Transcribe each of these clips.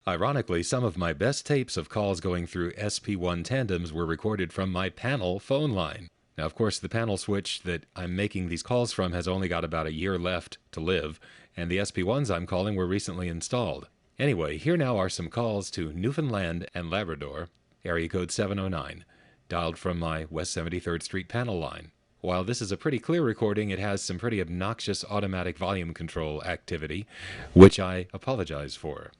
Ironically, some of my best tapes of calls going through SP1 tandems were recorded from my panel phone line. Now, of course, the panel switch that I'm making these calls from has only got about a year left to live, and the SP1s I'm calling were recently installed. Anyway, here now are some calls to Newfoundland and Labrador, area code 709, dialed from my West 73rd Street panel line. While this is a pretty clear recording, it has some pretty obnoxious automatic volume control activity, which I apologize for.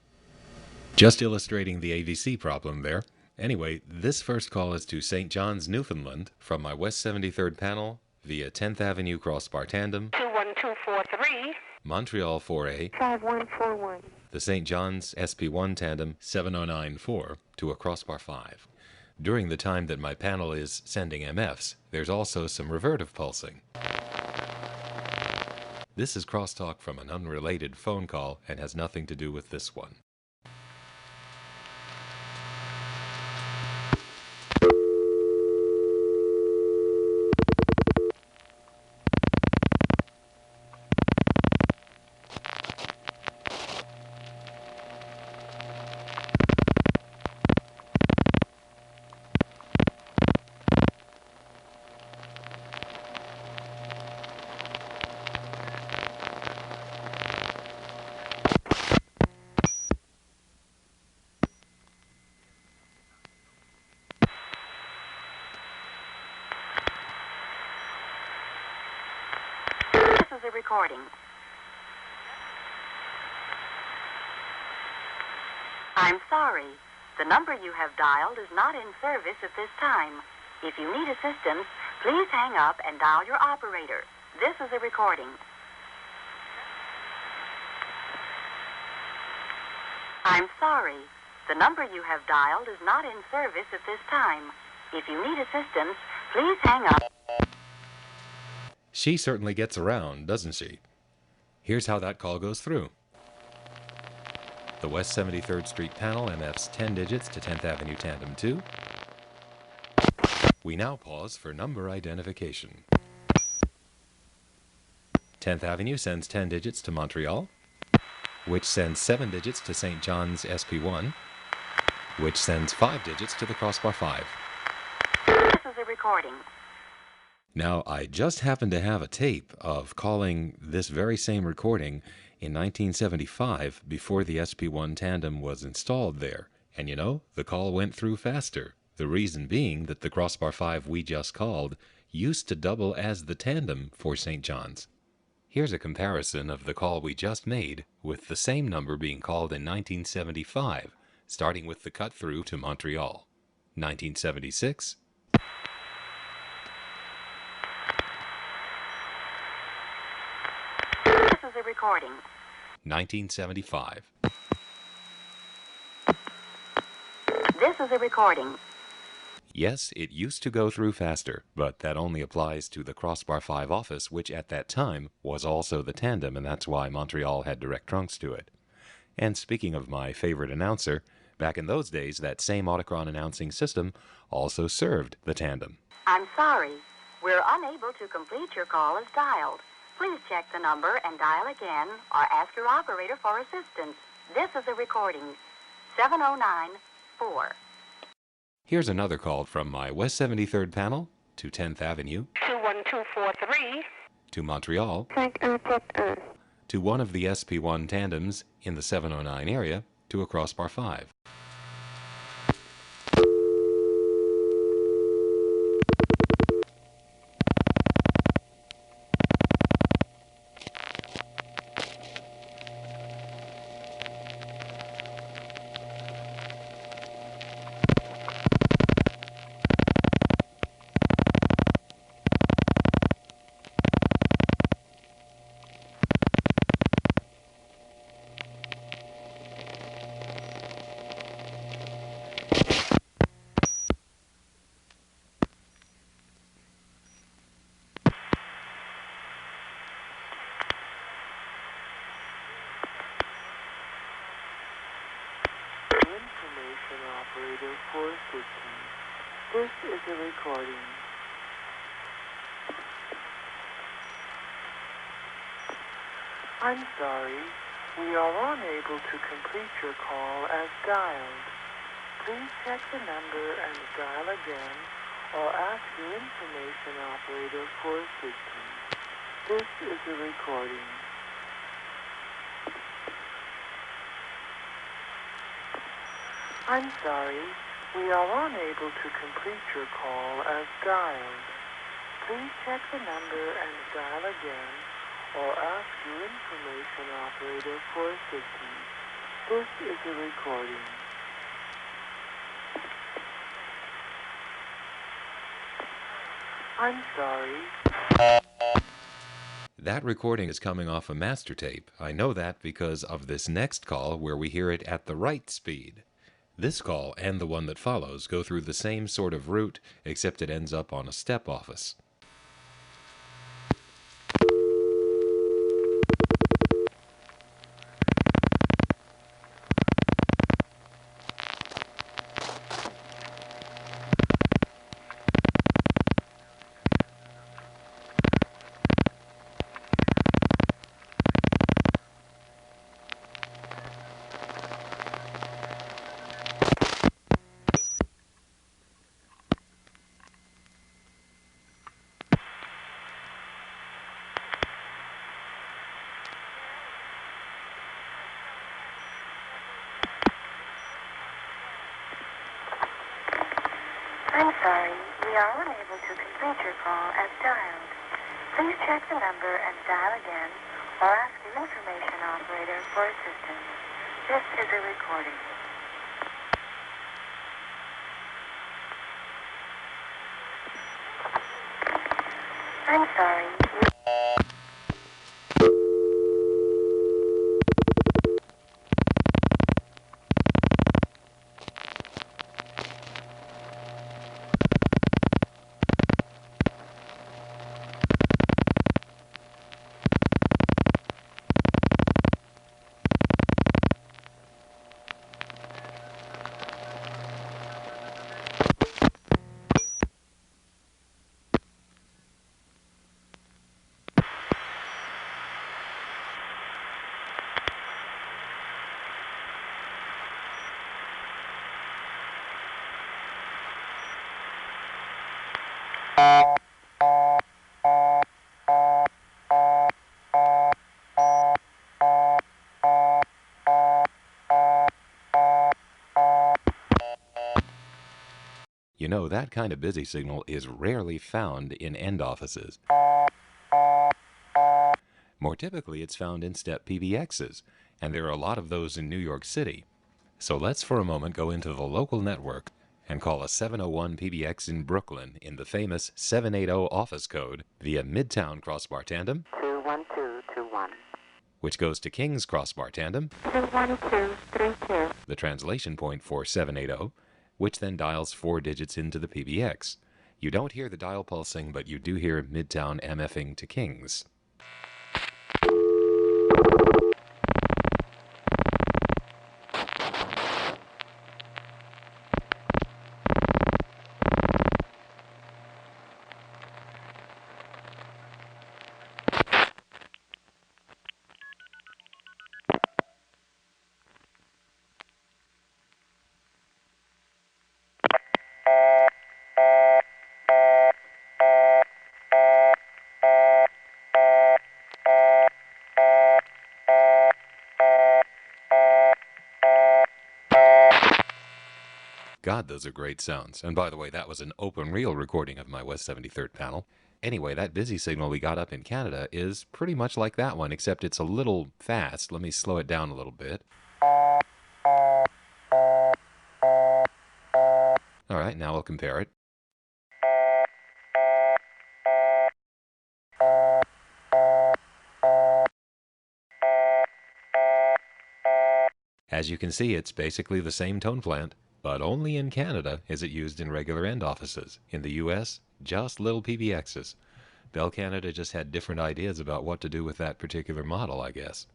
Just illustrating the AVC problem there. Anyway, this first call is to St. John's, Newfoundland, from my West 73rd panel via 10th Avenue crossbar tandem, 21243, Montreal 4A, 5141. the St. John's SP1 tandem 7094 to a crossbar 5. During the time that my panel is sending MFs, there's also some revertive pulsing. This is crosstalk from an unrelated phone call and has nothing to do with this one. This is a recording. I'm sorry. The number you have dialed is not in service at this time. If you need assistance, please hang up and dial your operator. This is a recording. I'm sorry. The number you have dialed is not in service at this time. If you need assistance, please hang up. She certainly gets around, doesn't she? Here's how that call goes through. The West 73rd Street panel MFs 10 digits to 10th Avenue Tandem 2. We now pause for number identification. 10th Avenue sends 10 digits to Montreal, which sends 7 digits to St. John's SP1, which sends 5 digits to the crossbar 5. This is a recording. Now, I just happen to have a tape of calling this very same recording in 1975 before the SP1 tandem was installed there. And you know, the call went through faster. The reason being that the crossbar 5 we just called used to double as the tandem for St. John's. Here's a comparison of the call we just made with the same number being called in 1975, starting with the cut through to Montreal. 1976. This is a recording. 1975. This is a recording. Yes, it used to go through faster, but that only applies to the crossbar 5 office, which at that time was also the tandem, and that's why Montreal had direct trunks to it. And speaking of my favorite announcer, back in those days, that same Autochron announcing system also served the tandem. I'm sorry. We're unable to complete your call as dialed. Please check the number and dial again or ask your operator for assistance. This is a recording. 7094. Here's another call from my West 73rd panel to 10th Avenue, 21243, to Montreal, to one of the SP1 tandems in the 709 area, to a crossbar 5. Information operator for assistance. This is a recording. I'm sorry. We are unable to complete your call as dialed. Please check the number and dial again or ask your information operator for assistance. This is a recording. I'm sorry, we are unable to complete your call as dialed. Please check the number and dial again or ask your information operator for assistance. This is a recording. I'm sorry. That recording is coming off a master tape. I know that because of this next call where we hear it at the right speed. This call and the one that follows go through the same sort of route, except it ends up on a step office. I'm sorry, we are unable to complete your call as dialed. Please check the number and dial again, or ask your information operator for assistance. This is a recording. I'm sorry. You know, that kind of busy signal is rarely found in end offices. More typically, it's found in step PBXs, and there are a lot of those in New York City. So let's for a moment go into the local network and call a 701 PBX in Brooklyn in the famous 780 office code via Midtown crossbar tandem, 21221. which goes to King's crossbar tandem, 21232. the translation point for 780, which then dials 4 digits into the PBX. You don't hear the dial pulsing, but you do hear Midtown MFing to King's. God, those are great sounds. And by the way, that was an open reel recording of my West 73rd panel. Anyway, that busy signal we got up in Canada is pretty much like that one, except it's a little fast. Let me slow it down a little bit. All right, now we'll compare it. As you can see, it's basically the same tone plant, but only in Canada is it used in regular end offices. In the US, just little PBXs. Bell Canada just had different ideas about what to do with that particular model, I guess.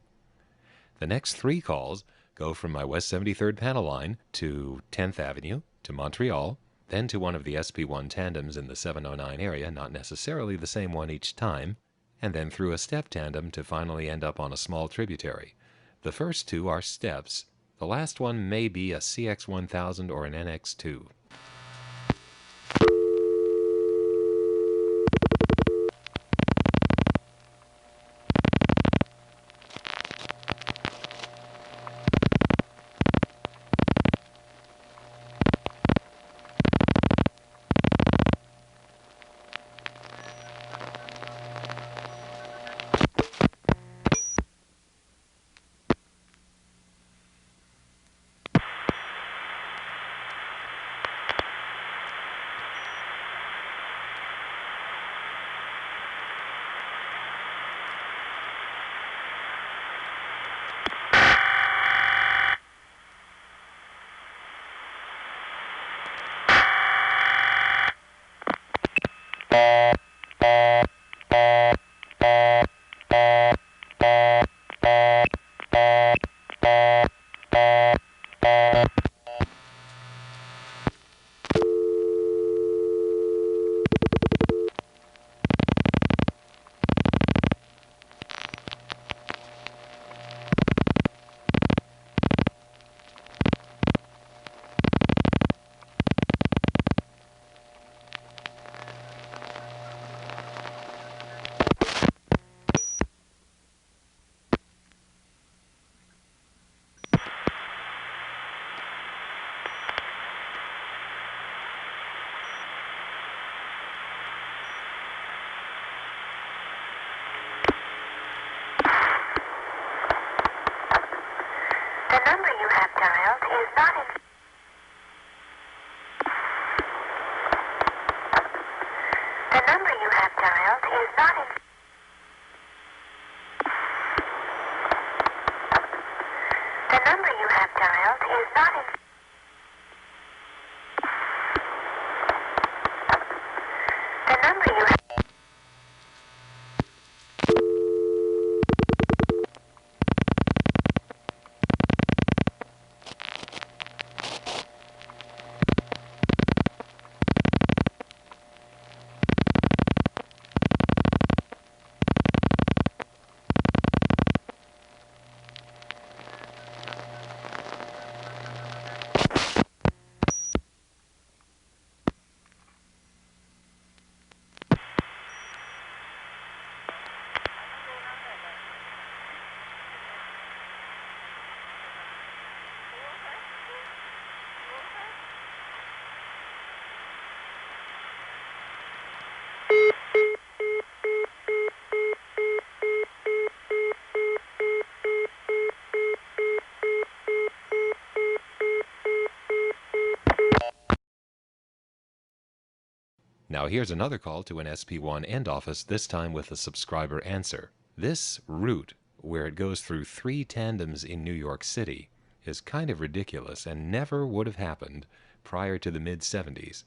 The next 3 calls go from my West 73rd panel line to 10th Avenue, to Montreal, then to one of the SP1 tandems in the 709 area, not necessarily the same one each time, and then through a step tandem to finally end up on a small tributary. The first two are steps. The last one may be a CX-1000 or an NX2. The number you have dialed is not in... The number you have dialed is not in... The number you have dialed is not in... The number you have... Now here's another call to an SP1 end office, this time with a subscriber answer. This route, where it goes through 3 tandems in New York City, is kind of ridiculous and never would have happened prior to the mid-70s.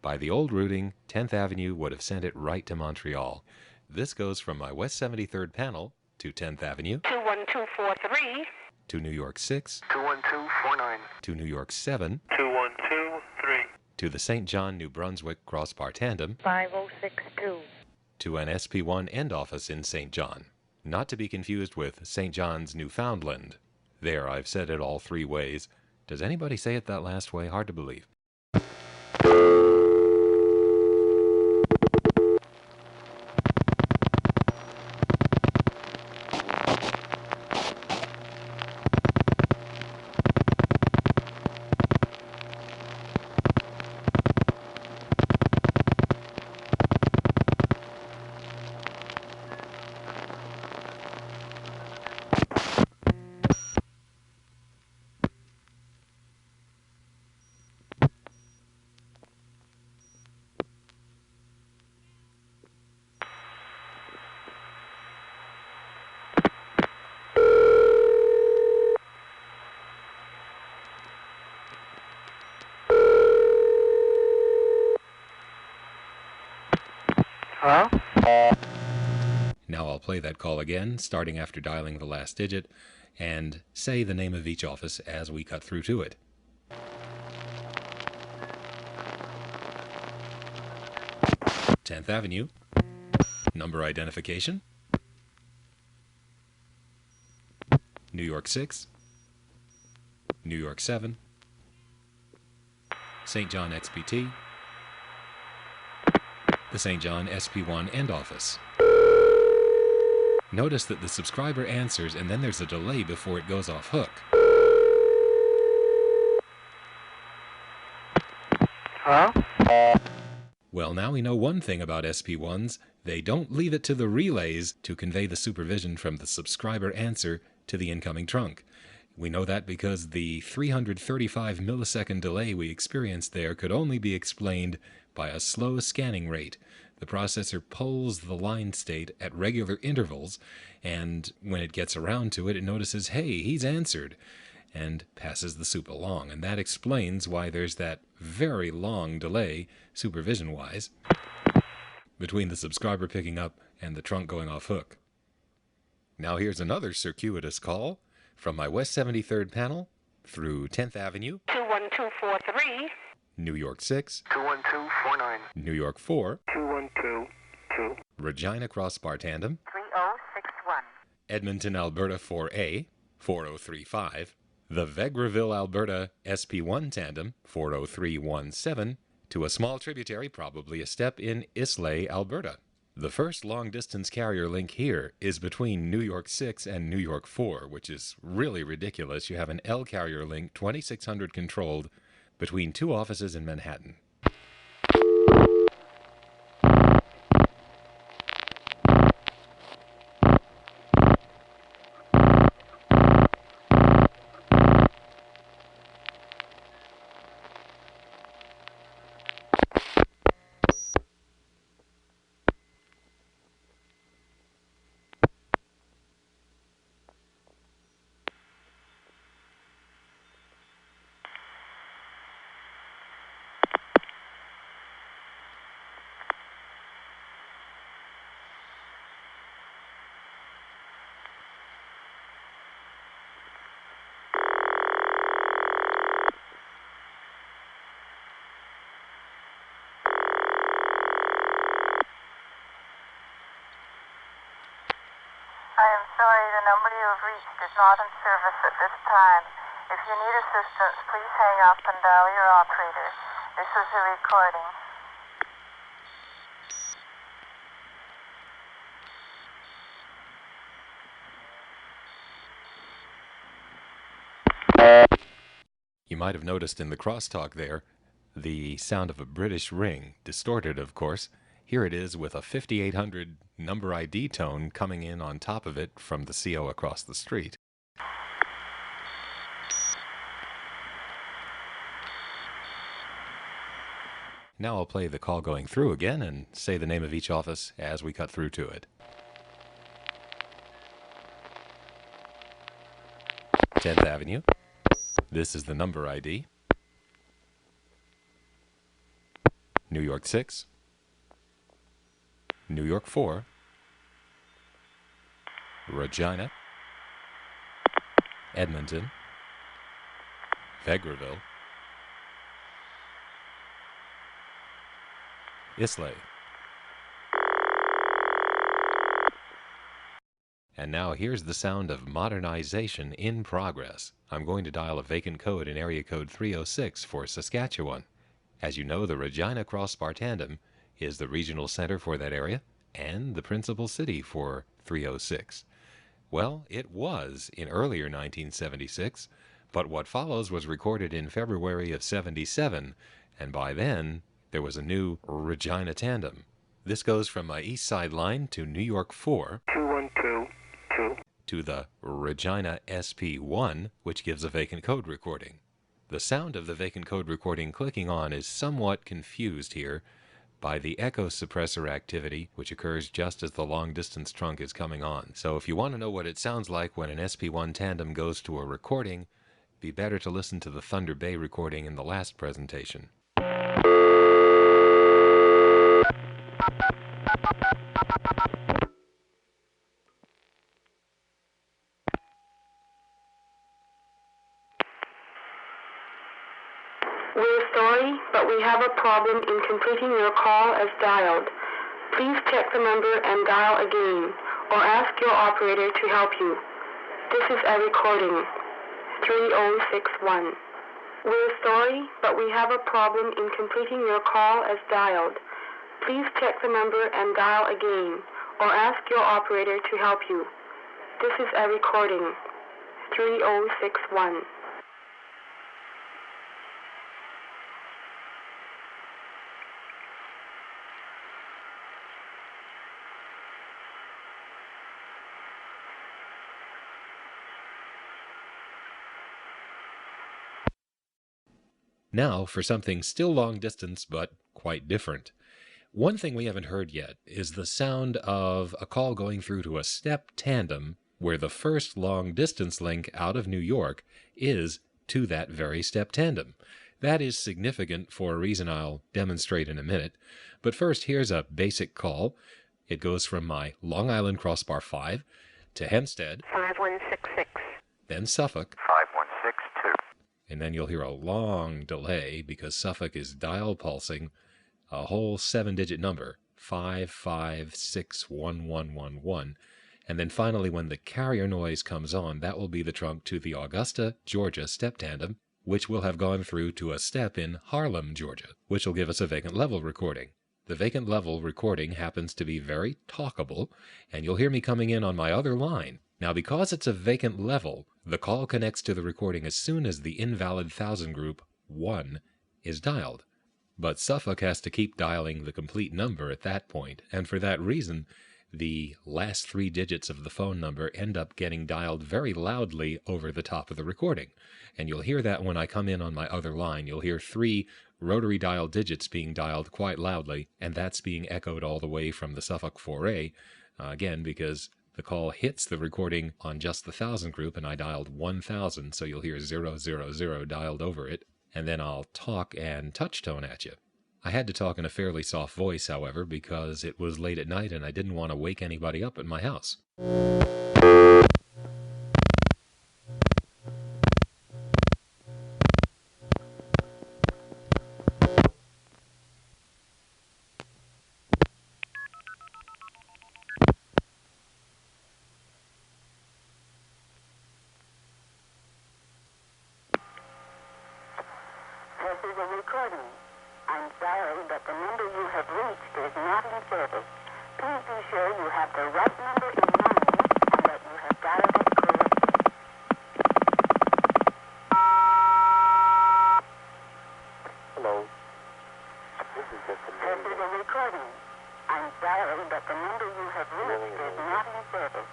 By the old routing, 10th Avenue would have sent it right to Montreal. This goes from my West 73rd panel to 10th Avenue, 21243, to New York 6, 21249. to New York 7, 2123. to the St. John, New Brunswick crossbar tandem, 5062. to an SP1 end office in St. John. Not to be confused with St. John's, Newfoundland. There, I've said it all 3 ways. Does anybody say it that last way? Hard to believe. Hello? Now I'll play that call again, starting after dialing the last digit, and say the name of each office as we cut through to it. 10th Avenue. Number identification. New York 6, New York 7, St. John XPT, the St. John SP1 end office. Notice that the subscriber answers and then there's a delay before it goes off hook. Huh? Well, now we know one thing about SP1's. They don't leave it to the relays to convey the supervision from the subscriber answer to the incoming trunk. We know that because the 335 millisecond delay we experienced there could only be explained by a slow scanning rate. The processor polls the line state at regular intervals, and when it gets around to it, it notices, hey, he's answered, and passes the soup along. And that explains why there's that very long delay, supervision-wise, between the subscriber picking up and the trunk going off hook. Now here's another circuitous call from my West 73rd panel through 10th Avenue, 21243, New York 6, 21249, New York 4, 2122, Regina Crossbar Tandem, 3061, Edmonton, Alberta 4A, 4035, the Vegreville, Alberta SP1 Tandem, 40317, to a small tributary, probably a step in Islay, Alberta. The first long-distance carrier link here is between New York 6 and New York 4, which is really ridiculous. You have an L carrier link, 2600 controlled, between two offices in Manhattan. I am sorry, the number you have reached is not in service at this time. If you need assistance, please hang up and dial your operator. This is a recording. You might have noticed in the crosstalk there the sound of a British ring, distorted of course. Here it is with a 5800 number ID tone coming in on top of it from the CO across the street. Now I'll play the call going through again and say the name of each office as we cut through to it. 10th Avenue. This is the number ID. New York 6. New York 4. Regina. Edmonton. Vegreville. Islay. And now here's the sound of modernization in progress. I'm going to dial a vacant code in area code 306 for Saskatchewan. As you know, the Regina Crossbar Tandem is the regional center for that area and the principal city for 306. Well, it was in earlier 1976, but what follows was recorded in February of 77, and by then there was a new Regina Tandem. This goes from my east side line to New York 4, 2122, to the Regina SP1, which gives a vacant code recording. The sound of the vacant code recording clicking on is somewhat confused here by the echo suppressor activity, which occurs just as the long-distance trunk is coming on. So if you want to know what it sounds like when an SP1 Tandem goes to a recording, be better to listen to the Thunder Bay recording in the last presentation. We're sorry, but we have a problem in completing your call as dialed. Please check the number and dial again, or ask your operator to help you. This is a recording. 3061. We're sorry, but we have a problem in completing your call as dialed. Please check the number and dial again, or ask your operator to help you. This is a recording. 3061. Now for something still long distance, but quite different. One thing we haven't heard yet is the sound of a call going through to a step tandem where the first long distance link out of New York is to that very step tandem. That is significant for a reason I'll demonstrate in a minute. But first, here's a basic call. It goes from my Long Island Crossbar 5 to Hempstead, 5166. then Suffolk, 5162. and then you'll hear a long delay because Suffolk is dial pulsing a whole 7-digit number, 5561111. And then finally, when the carrier noise comes on, that will be the trunk to the Augusta, Georgia step tandem, which will have gone through to a step in Harlem, Georgia, which will give us a vacant level recording. The vacant level recording happens to be very talkable, and you'll hear me coming in on my other line. Now, because it's a vacant level, the call connects to the recording as soon as the invalid 1000 group 1 is dialed. But Suffolk has to keep dialing the complete number at that point, and for that reason, the last 3 digits of the phone number end up getting dialed very loudly over the top of the recording. And you'll hear that when I come in on my other line. You'll hear 3 rotary dial digits being dialed quite loudly, and that's being echoed all the way from the Suffolk 4A, again, because the call hits the recording on just the 1000 group, and I dialed 1000, so you'll hear 000 dialed over it, and then I'll talk and touch tone at you. I had to talk in a fairly soft voice, however, because it was late at night and I didn't want to wake anybody up at my house. This is a recording. I'm sorry, but the number you have reached is not in service. Please be sure you have the right number in mind and that you have dialed it correctly. Hello. This is just a This is a recording. I'm sorry, but the number you have reached is not in service.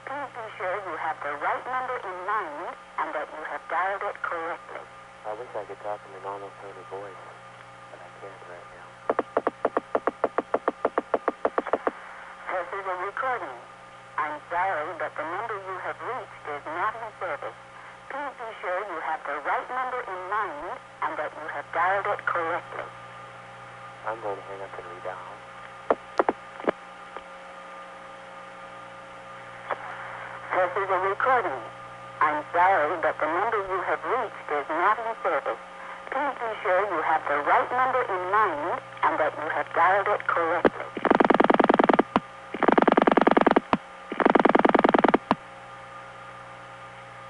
Please be sure you have the right number in mind and that you have dialed it correctly. I wish I could talk in a normal tone of voice, but I can't right now. This is a recording. I'm sorry, but the number you have reached is not in service. Please be sure you have the right number in mind and that you have dialed it correctly. I'm going to hang up and redial. This is a recording. I'm sorry, but the number you have reached is not in service. Please be sure you have the right number in mind and that you have dialed it correctly.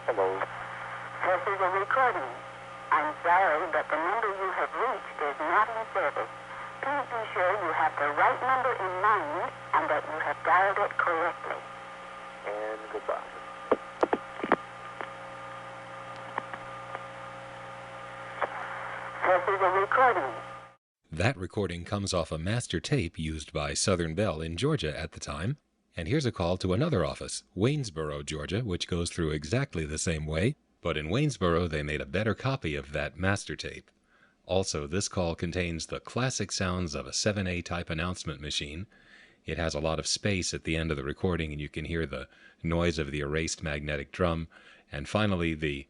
Hello. This is a recording. I'm sorry, but the number you have reached is not in service. Please be sure you have the right number in mind and that you have dialed it correctly. And goodbye. This is a recording. That recording comes off a master tape used by Southern Bell in Georgia at the time. And here's a call to another office, Waynesboro, Georgia, which goes through exactly the same way, but in Waynesboro they made a better copy of that master tape. Also, this call contains the classic sounds of a 7A type announcement machine. It has a lot of space at the end of the recording, and you can hear the noise of the erased magnetic drum, and finally the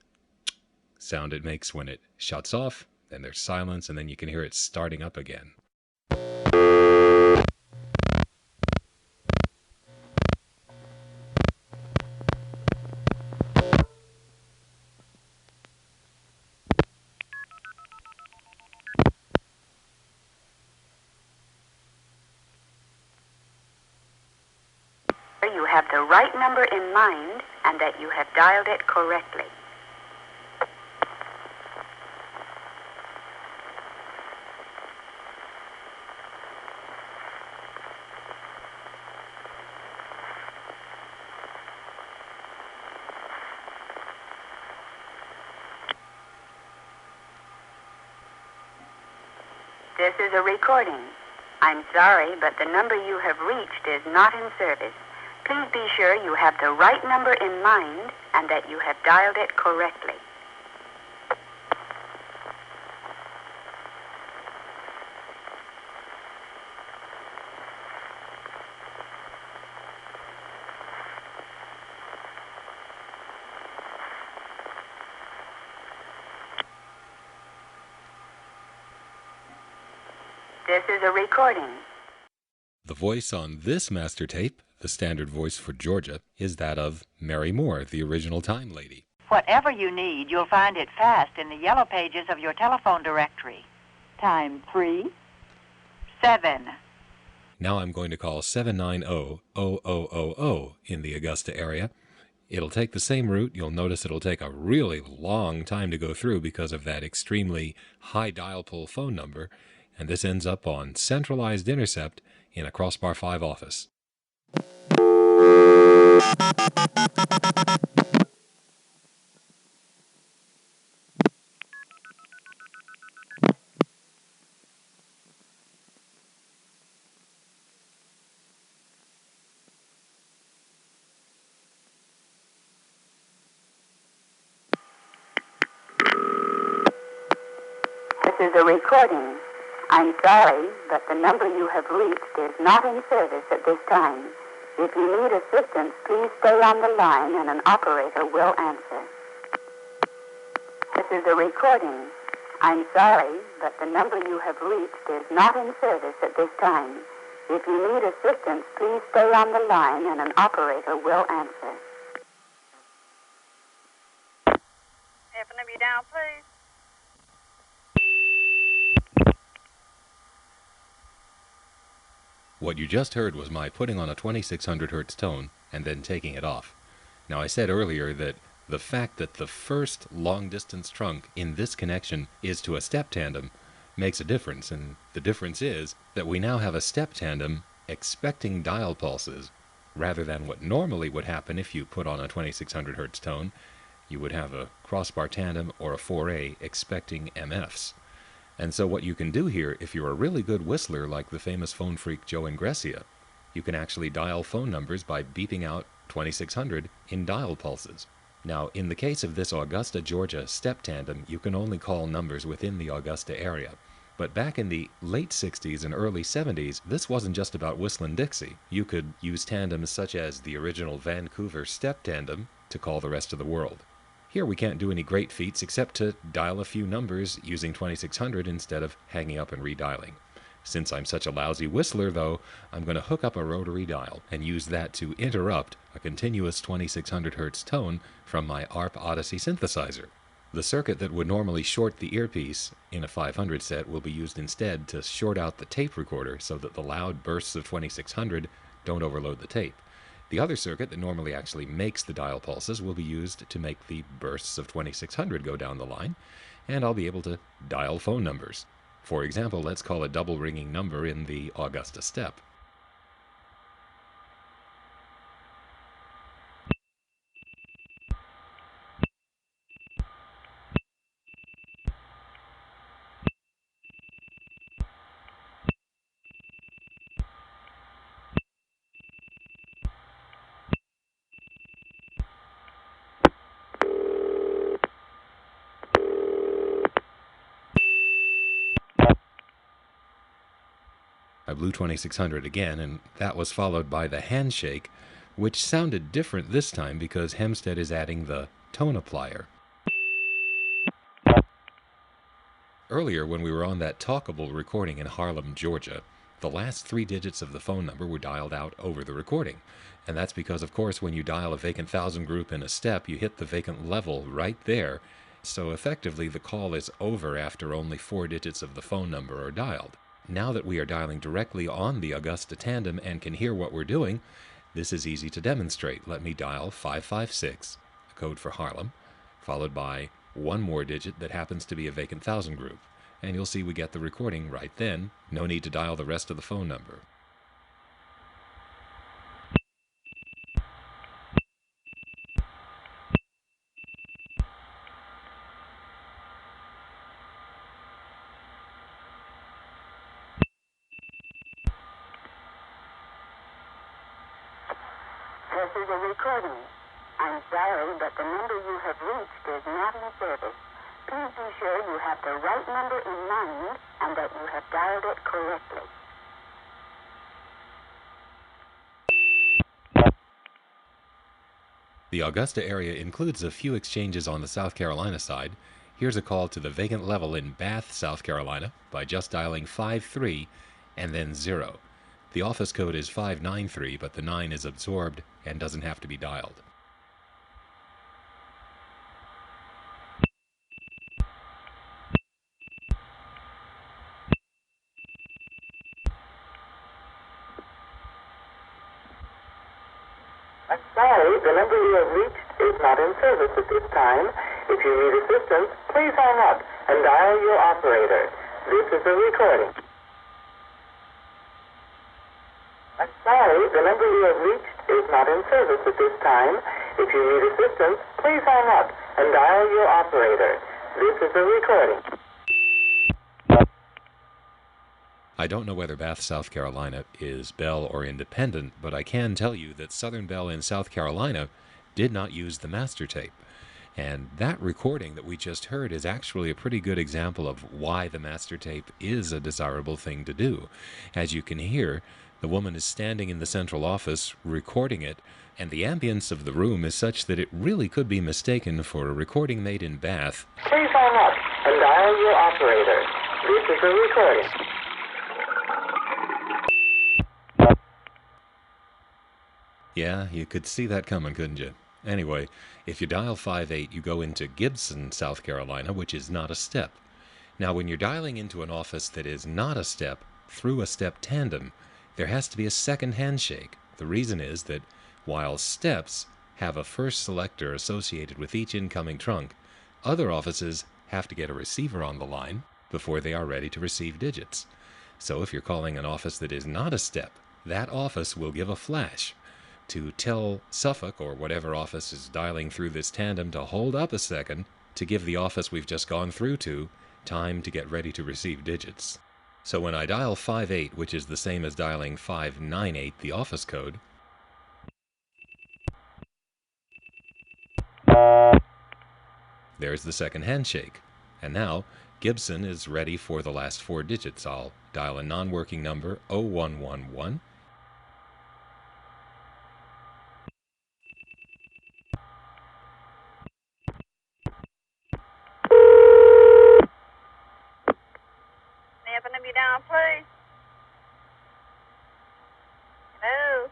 sound it makes when it shuts off. Then there's silence, and then you can hear it starting up again. You have the right number in mind and that you have dialed it correctly. This is a recording. I'm sorry, but the number you have reached is not in service. Please be sure you have the right number in mind and that you have dialed it correctly. This is a recording. The voice on this master tape, the standard voice for Georgia, is that of Mary Moore, the original Time Lady. Whatever you need, you'll find it fast in the yellow pages of your telephone directory. Time 3, 7. Now I'm going to call 790-0000 in the Augusta area. It'll take the same route. You'll notice it'll take a really long time to go through because of that extremely high dial pull phone number. And this ends up on centralized intercept in a Crossbar 5 office. This is a recording. I'm sorry, but the number you have reached is not in service at this time. If you need assistance, please stay on the line and an operator will answer. This is a recording. I'm sorry, but the number you have reached is not in service at this time. If you need assistance, please stay on the line and an operator will answer. F number you down, please. What you just heard was my putting on a 2600 Hz tone and then taking it off. Now I said earlier that the fact that the first long-distance trunk in this connection is to a step tandem makes a difference, and the difference is that we now have a step tandem expecting dial pulses rather than what normally would happen if you put on a 2600 Hz tone. You would have a crossbar tandem or a 4A expecting MFs. And so what you can do here, if you're a really good whistler like the famous phone freak Joe Ingressia, you can actually dial phone numbers by beeping out 2600 in dial pulses. Now, in the case of this Augusta, Georgia step tandem, you can only call numbers within the Augusta area. But back in the late 60s and early 70s, this wasn't just about Whistlin' Dixie. You could use tandems such as the original Vancouver step tandem to call the rest of the world. Here we can't do any great feats except to dial a few numbers using 2600 instead of hanging up and redialing. Since I'm such a lousy whistler, though, I'm going to hook up a rotary dial and use that to interrupt a continuous 2600 Hz tone from my ARP Odyssey synthesizer. The circuit that would normally short the earpiece in a 500 set will be used instead to short out the tape recorder so that the loud bursts of 2600 don't overload the tape. The other circuit that normally actually makes the dial pulses will be used to make the bursts of 2600 go down the line, and I'll be able to dial phone numbers. For example, let's call a double ringing number in the Augusta step. I blew 2600 again, and that was followed by the handshake, which sounded different this time because Hempstead is adding the tone applier. Earlier, when we were on that talkable recording in Harlem, Georgia, the last 3 digits of the phone number were dialed out over the recording. And that's because, of course, when you dial a vacant thousand group in a step, you hit the vacant level right there. So effectively, the call is over after only 4 digits of the phone number are dialed. Now that we are dialing directly on the Augusta tandem and can hear what we're doing, This is easy to demonstrate. Let me dial 556, a code for Harlem, followed by one more digit that happens to be a vacant thousand group. And you'll see we get the recording right then. No need to dial the rest of the phone number. This is a recording. I'm sorry, but the number you have reached is not in service. Please be sure you have the right number in mind and that you have dialed it correctly. The Augusta area includes a few exchanges on the South Carolina side. Here's a call to the vacant level in Bath, South Carolina by just dialing 53 and then 0. The office code is 593, but the 9 is absorbed and doesn't have to be dialed. I'm sorry, the number you have reached is not in service at this time. If you need assistance, please hang up and dial your operator. This is a recording. I'm sorry, the number you have reached is not in service at this time. If you need assistance, please hang up and dial your operator. This is a recording. I don't know whether Bath, South Carolina is Bell or independent, but I can tell you that Southern Bell in South Carolina did not use the master tape. And that recording that we just heard is actually a pretty good example of why the master tape is a desirable thing to do. As you can hear, the woman is standing in the central office recording it, and the ambience of the room is such that it really could be mistaken for a recording made in Bath. Please hang up and dial your operator. This is a recording. Yeah, you could see that coming, couldn't you? Anyway, if you dial 58, you go into Gibson, South Carolina, which is not a step. Now, when you're dialing into an office that is not a step through a step tandem, there has to be a second handshake. The reason is that while steps have a first selector associated with each incoming trunk, other offices have to get a receiver on the line before they are ready to receive digits. So if you're calling an office that is not a step, that office will give a flash to tell Suffolk or whatever office is dialing through this tandem to hold up a second to give the office we've just gone through to time to get ready to receive digits. So when I dial 58, which is the same as dialing 598, the office code, there's the second handshake. And now Gibson is ready for the last 4 digits. I'll dial a non-working number 0111. May I have a number down, please? Hello?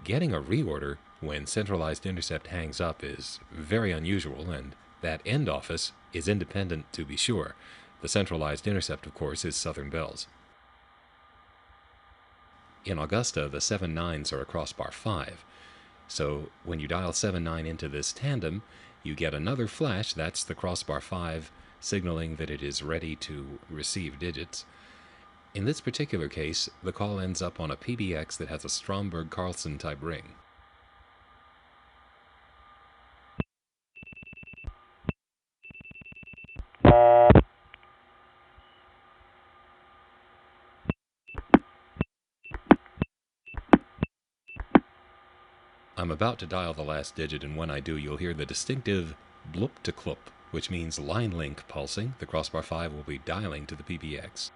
Getting a reorder when centralized intercept hangs up is very unusual, and that end office is independent to be sure. The centralized intercept, of course, is Southern Bell's. In Augusta, the 7-9s are a crossbar 5. So when you dial 7-9 into this tandem, you get another flash. That's the crossbar 5 signaling that it is ready to receive digits. In this particular case, the call ends up on a PBX that has a Stromberg-Carlson type ring. I'm about to dial the last digit, and when I do, you'll hear the distinctive bloop to cloop, which means line link pulsing. The crossbar 5 will be dialing to the PBX.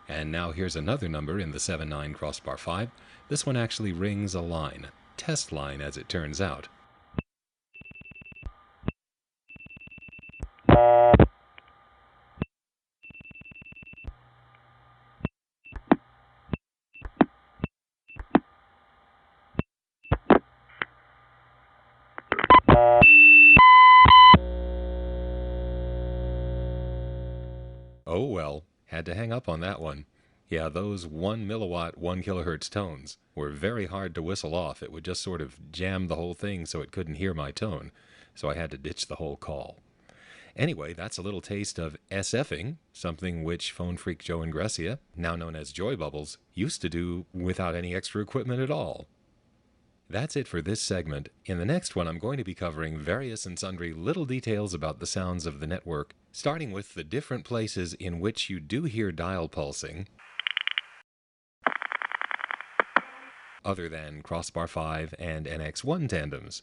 And now here's another number in the 7-9 crossbar 5. This one actually rings a line. Test line, as it turns out. Had to hang up on that one. Yeah, those 1 milliwatt, 1 kilohertz tones were very hard to whistle off. It would just sort of jam the whole thing so it couldn't hear my tone. So I had to ditch the whole call. Anyway, that's a little taste of SFing, something which Phone Freak Joe Ingressia, now known as Joy Bubbles, used to do without any extra equipment at all. That's it for this segment. In the next one, I'm going to be covering various and sundry little details about the sounds of the network, starting with the different places in which you do hear dial pulsing, other than Crossbar 5 and NX1 tandems.